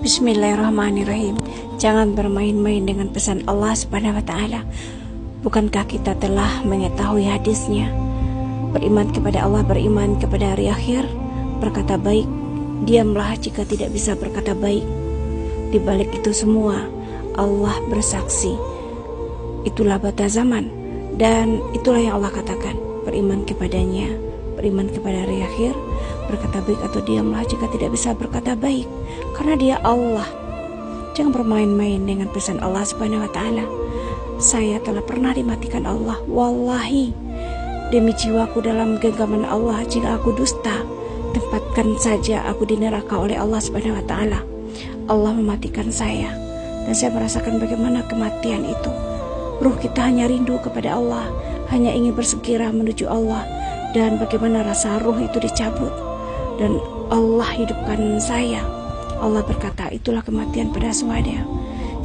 Bismillahirrahmanirrahim. Jangan bermain-main dengan pesan Allah Subhanahu wa taala. Bukankah kita telah mengetahui hadisnya? Beriman kepada Allah, beriman kepada hari akhir, berkata baik, diamlah jika tidak bisa berkata baik. Di balik itu semua, Allah bersaksi. Itulah batas zaman, dan itulah yang Allah katakan. Beriman kepadanya, beriman kepada hari akhir, berkata baik atau diamlah jika tidak bisa berkata baik, karena dia Allah. Jangan bermain-main dengan pesan Allah Subhanahu wa taala. Saya telah pernah dimatikan Allah, wallahi, demi jiwaku dalam genggaman Allah. Jika aku dusta, tempatkan saja aku di neraka oleh Allah Subhanahu wa taala. Allah mematikan saya, dan saya merasakan bagaimana kematian itu. Ruh kita hanya rindu kepada Allah, hanya ingin bersegera menuju Allah, dan bagaimana rasa ruh itu dicabut dan Allah hidupkan saya. Allah berkata, itulah kematian pada swada.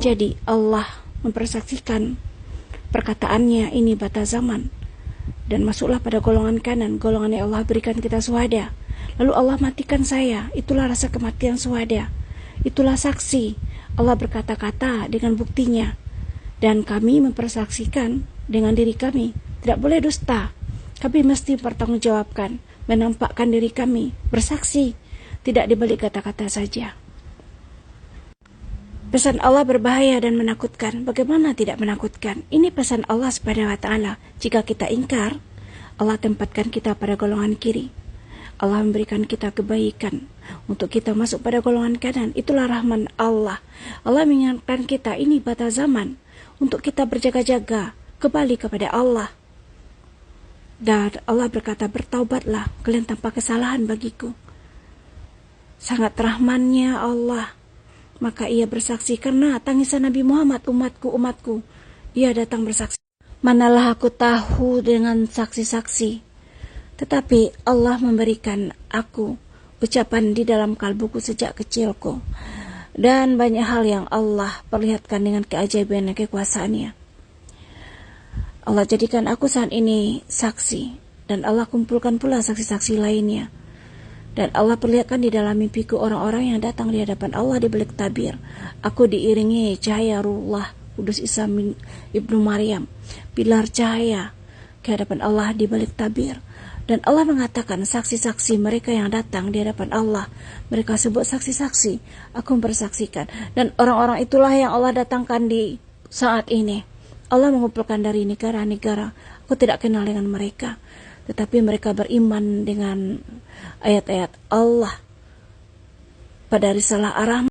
Jadi Allah mempersaksikan perkataannya, ini batas zaman, dan masuklah pada golongan kanan, golongan yang Allah berikan kita swada. Lalu Allah matikan saya. Itulah rasa kematian swada. Itulah saksi. Allah berkata-kata dengan buktinya, dan kami mempersaksikan dengan diri kami. Tidak boleh dusta. Kami mesti bertanggungjawabkan, menampakkan diri kami, bersaksi, tidak dibalik kata-kata saja. Pesan Allah berbahaya dan menakutkan. Bagaimana tidak menakutkan? Ini pesan Allah Subhanahu wa taala. Jika kita ingkar, Allah tempatkan kita pada golongan kiri. Allah memberikan kita kebaikan untuk kita masuk pada golongan kanan. Itulah rahman Allah. Allah mengingatkan kita, ini batas zaman, untuk kita berjaga-jaga, kembali kepada Allah. Dan Allah berkata, bertaubatlah, kalian tanpa kesalahan bagiku. Sangat rahmannya Allah. Maka ia bersaksi, karena tangisan Nabi Muhammad, umatku. Ia datang bersaksi. Manalah aku tahu dengan saksi-saksi. Tetapi Allah memberikan aku ucapan di dalam kalbuku sejak kecilku. Dan banyak hal yang Allah perlihatkan dengan keajaiban dan kekuasaannya. Allah jadikan aku saat ini saksi, dan Allah kumpulkan pula saksi-saksi lainnya. Dan Allah perlihatkan di dalam mimpiku orang-orang yang datang di hadapan Allah di balik tabir. Aku diiringi cahaya Ruhullah Kudus Isa ibnu Maryam, pilar cahaya ke hadapan Allah di balik tabir. Dan Allah mengatakan saksi-saksi mereka yang datang di hadapan Allah, mereka sebut saksi-saksi, aku mempersaksikan. Dan orang-orang itulah yang Allah datangkan di saat ini. Allah mengumpulkan dari negara-negara. Aku tidak kenal dengan mereka, tetapi mereka beriman dengan ayat-ayat Allah pada risalah Ar-Rahman.